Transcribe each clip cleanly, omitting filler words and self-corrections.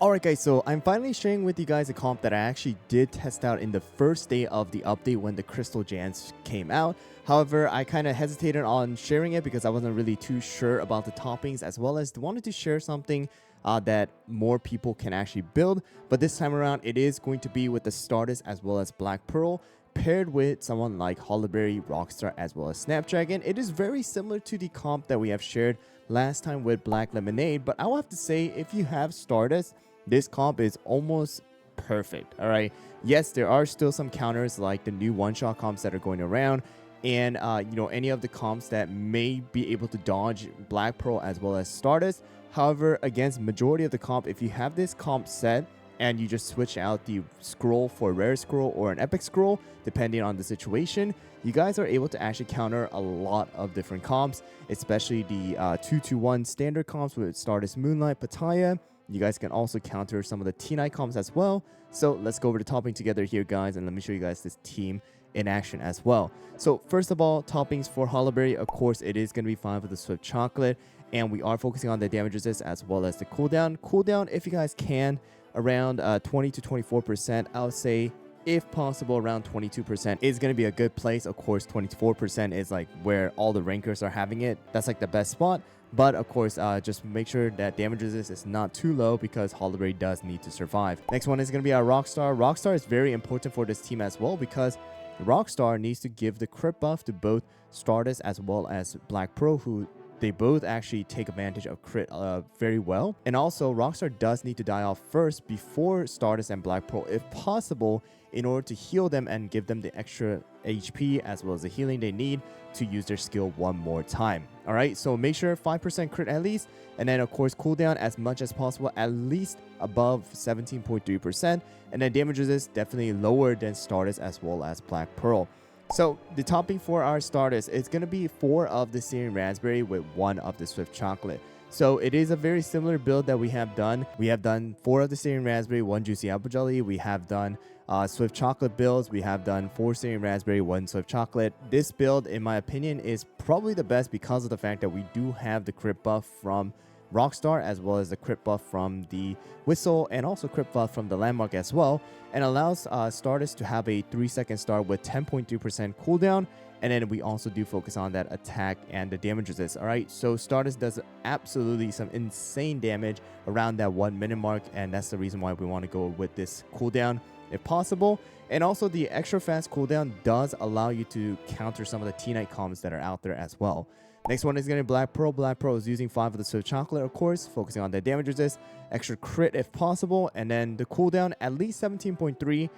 Alright guys, so I'm finally sharing with you guys a comp that I actually did test out in the first day of the update when the Crystal Gems came out. However, I kind of hesitated on sharing it because I wasn't really too sure about the toppings, as well as wanted to share something that more people can actually build. But this time around, it is going to be with the Stardust as well as Black Pearl, paired with someone like Hollyberry, Rockstar, as well as Snapdragon. It is very similar to the comp that we have shared last time with Black Lemonade, but I will have to say, if you have Stardust, this comp is almost perfect. All right, yes, there are still some counters like the new one-shot comps that are going around, and any of the comps that may be able to dodge Black Pearl as well as Stardust. However, against majority of the comp, if you have this comp set and you just switch out the scroll for a rare scroll or an epic scroll, depending on the situation, you guys are able to actually counter a lot of different comps, especially the 2-2-1 standard comps with Stardust Moonlight, Pattaya. You guys can also counter some of the T-Night comps as well. So let's go over the topping together here, guys, and let me show you guys this team in action as well. So first of all, toppings for Hollyberry, of course, it is going to be fine with the Swift Chocolate, and we are focusing on the damage resist as well as the cooldown. Cooldown, if you guys can, around 20 to 24%. I would say, if possible, around 22% is going to be a good place. Of course, 24% is like where all the rankers are having it. That's like the best spot. But of course, just make sure that damage resist is not too low because Hollyberry does need to survive. Next one is going to be our Rockstar. Rockstar is very important for this team as well because Rockstar needs to give the crit buff to both Stardust as well as Black Pearl, who they both actually take advantage of crit very well. And also, Rockstar does need to die off first before Stardust and Black Pearl, if possible, in order to heal them and give them the extra HP as well as the healing they need to use their skill one more time. All right, so make sure 5% crit at least, and then of course cooldown as much as possible, at least above 17.3%, and then damage resist definitely lower than Stardust as well as Black Pearl. So the topping for our Stardust is going to be 4 of the Syrian Raspberry with 1 of the Swift Chocolate. So it is a very similar build that we have done. We have done 4 of the Syrian Raspberry, 1 Juicy Apple Jelly. We have done Swift Chocolate builds. We have done 4 Syrian Raspberry, 1 Swift Chocolate. This build, in my opinion, is probably the best because of the fact that we do have the crit buff from Rockstar as well as the crit buff from the Whistle, and also crit buff from the Landmark as well, and allows Stardust to have a 3-second start with 10.3% cooldown. And then we also do focus on that attack and the damage resist. All right, so Stardust does absolutely some insane damage around that 1 minute mark, and that's the reason why we want to go with this cooldown if possible. And also the extra fast cooldown does allow you to counter some of the T-Night comms that are out there as well. Next one is going to be Black Pearl. Black Pearl is using 5 of the Swift Chocolate, of course, focusing on the damage resist, extra crit if possible, and then the cooldown at least 17.3,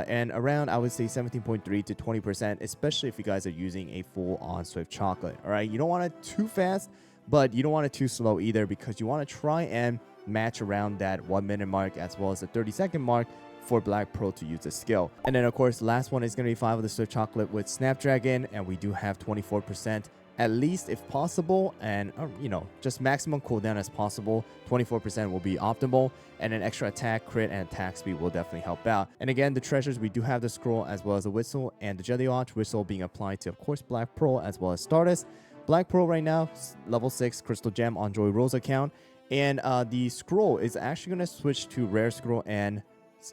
and around, I would say 17.3 to 20%, especially if you guys are using a full-on Swift Chocolate. All right, you don't want it too fast, but you don't want it too slow either, because you want to try and match around that 1 minute mark as well as the 30-second mark for Black Pearl to use the skill. And then of course, last one is going to be 5 of the Swift Chocolate with Snapdragon, and we do have 24% at least if possible, and just maximum cooldown as possible. 24% will be optimal, and an extra attack, crit, and attack speed will definitely help out. And again, the treasures, we do have the scroll as well as the Whistle and the Jelly Watch. Whistle being applied to, of course, Black Pearl as well as Stardust. Black Pearl right now, level 6 Crystal Gem on Joy Rose account, and the scroll is actually going to switch to Rare Scroll and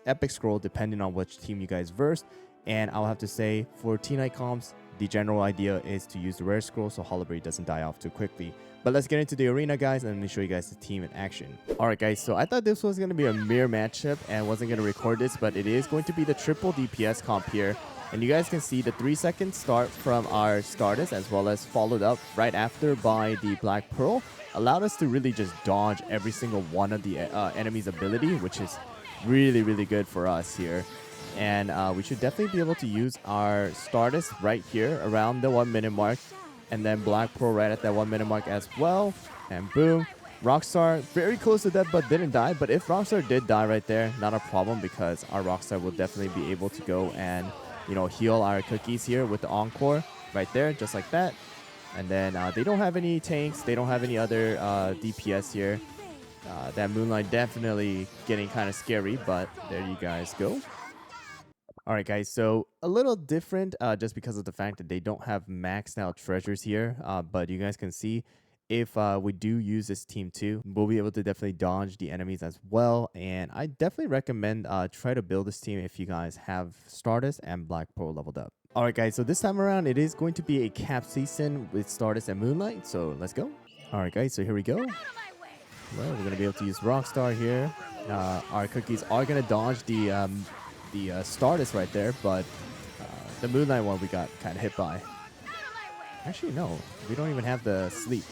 Epic Scroll depending on which team you guys verse. And I'll have to say, for T-Night comps, the general idea is to use the Rare Scroll so Hollyberry doesn't die off too quickly. But let's get into the arena, guys, and let me show you guys the team in action. Alright guys, so I thought this was going to be a mere matchup and wasn't going to record this, but it is going to be the triple DPS comp here. And you guys can see the 3-second start from our Stardust, as well as followed up right after by the Black Pearl, allowed us to really just dodge every single one of the enemy's ability, which is really good for us here. And we should definitely be able to use our Stardust right here around the 1 minute mark, and then Black Pearl right at that 1 minute mark as well. And boom, Rockstar very close to that but didn't die. But if Rockstar did die right there, not a problem, because our Rockstar will definitely be able to go and heal our cookies here with the Encore right there, just like that. And then they don't have any tanks, they don't have any other DPS here. That Moonlight definitely getting kind of scary, but there you guys go. Alright guys, so a little different just because of the fact that they don't have maxed out treasures here, but you guys can see if we do use this team too, we'll be able to definitely dodge the enemies as well. And I definitely recommend try to build this team if you guys have Stardust and Black Pearl leveled up. Alright guys, so this time around it is going to be a cap season with Stardust and Moonlight, so let's go. Alright guys, so here we go. Well, we're going to be able to use Rockstar here. Our cookies are going to dodge the Stardust right there, but the Moonlight one we got kind of hit by. Actually, no. We don't even have the sleep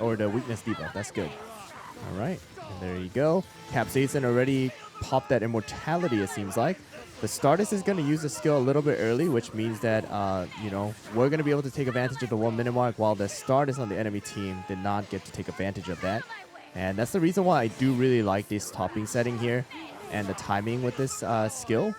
or the weakness debuff. That's good. All right. And there you go. Capsaicin already popped that immortality, it seems like. The Stardust is going to use the skill a little bit early, which means that, you know, we're going to be able to take advantage of the 1 minute mark, while the Stardust on the enemy team did not get to take advantage of that. And that's the reason why I do really like this topping setting here and the timing with this skill.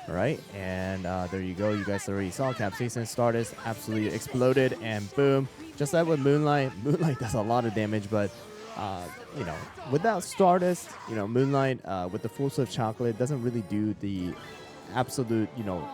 All right, and there you go. You guys already saw Capsaicin Stardust absolutely exploded, and boom. Just like with Moonlight, Moonlight does a lot of damage, but you know, without Stardust, you know, Moonlight with the full swift chocolate doesn't really do the absolute, you know,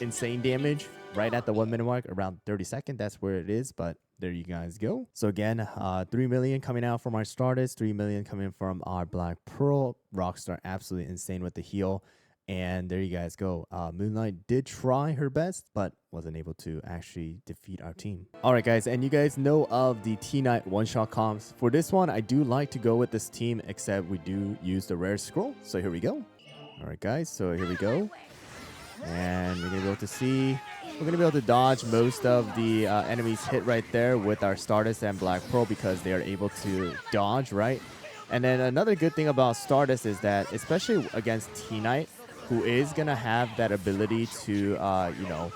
insane damage right at the 1 minute mark, around 30 seconds. That's where it is, but there you guys go. So again, 3 million coming out from our Stardust, 3 million coming from our Black Pearl. Rockstar absolutely insane with the heal. And there you guys go. Moonlight did try her best, but wasn't able to actually defeat our team. Alright guys, and you guys know of the T-Knight one-shot comps. For this one, I do like to go with this team, except we do use the rare scroll. So here we go. Alright guys, so here we go. And we're going to be able to see, we're going to be able to dodge most of the enemies hit right there with our Stardust and Black Pearl, because they are able to dodge, right? And then another good thing about Stardust is that, especially against T-Knight, who is going to have that ability to, you know,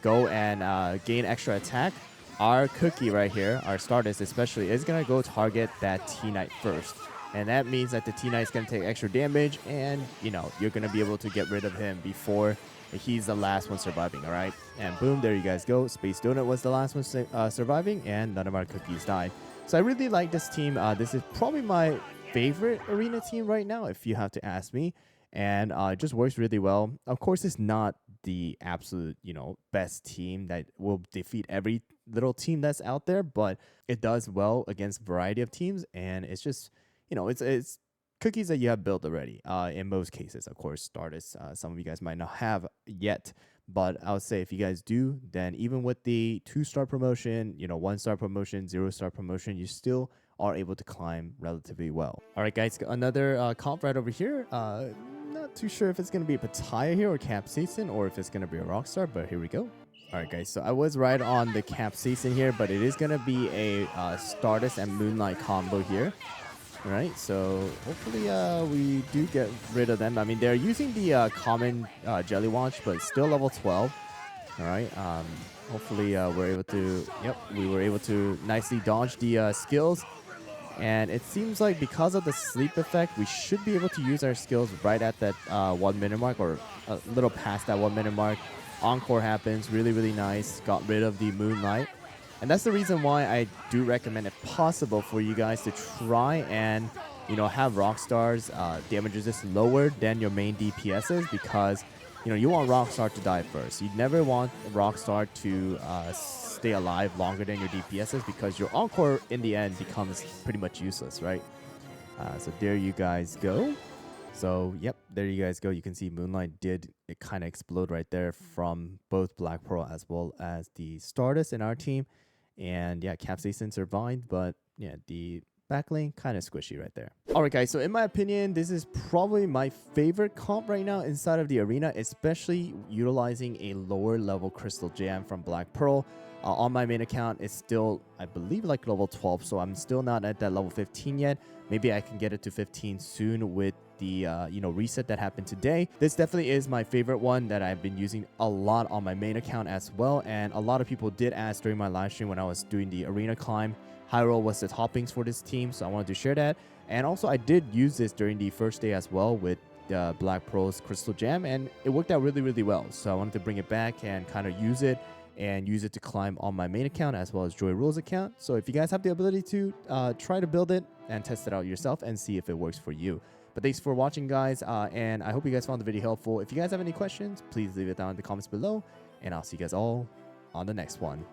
go and gain extra attack, our cookie right here, our Stardust especially, is going to go target that T-Knight first. And that means that the T-Knight is going to take extra damage, and, you know, you're going to be able to get rid of him before he's the last one surviving, all right? And boom, there you guys go. Space Donut was the last one surviving, and none of our cookies died. So I really like this team. This is probably my favorite arena team right now, if you have to ask me. And it just works really well. Of course, it's not the absolute, you know, best team that will defeat every little team that's out there, but it does well against a variety of teams. And it's just, you know, it's cookies that you have built already. In most cases, of course, Stardust, some of you guys might not have yet. But I would say if you guys do, then even with the 2-star promotion, you know, 1-star promotion, 0-star promotion, you still are able to climb relatively well. All right, guys, another comp right over here. Not too sure if it's going to be a Pattaya here or Capsaicin, or if it's going to be a Rockstar, but here we go. All right, guys, so I was right on the Capsaicin here, but it is going to be a Stardust and Moonlight combo here. All right, so hopefully we do get rid of them. I mean, they're using the common Jelly Watch, but it's still level 12. All right, hopefully we're able to, yep, we were able to nicely dodge the skills. And it seems like because of the sleep effect, we should be able to use our skills right at that 1 minute mark, or a little past that 1 minute mark. Encore happens, really, really nice. Got rid of the Moonlight. And that's the reason why I do recommend, if possible, for you guys to try and, you know, have Rockstar's damage resist lower than your main DPSs, because, you know, you want Rockstar to die first. You never want Rockstar to stay alive longer than your DPSs, because your Encore in the end becomes pretty much useless, right? So there you guys go. So yep, there you guys go. You can see Moonlight did kind of explode right there from both Black Pearl as well as the Stardust in our team. And yeah, Capsaicin survived, but yeah, the backlane kind of squishy right there. All right, guys, so in my opinion, this is probably my favorite comp right now inside of the arena, especially utilizing a lower level Crystal Gem from Black Pearl. On my main account, it's still, I believe, like level 12, so I'm still not at that level 15 yet. Maybe I can get it to 15 soon with the you know, reset that happened today. This definitely is my favorite one that I've been using a lot on my main account as well. And a lot of people did ask during my live stream when I was doing the arena climb, HyRoll was the toppings for this team, so I wanted to share that. And also, I did use this during the first day as well with Black Pearl's Crystal Gem, and it worked out really, really well. So I wanted to bring it back and kind of use it to climb on my main account as well as HyRool's account. So if you guys have the ability to try to build it and test it out yourself and see if it works for you. But thanks for watching, guys, and I hope you guys found the video helpful. If you guys have any questions, please leave it down in the comments below, and I'll see you guys all on the next one.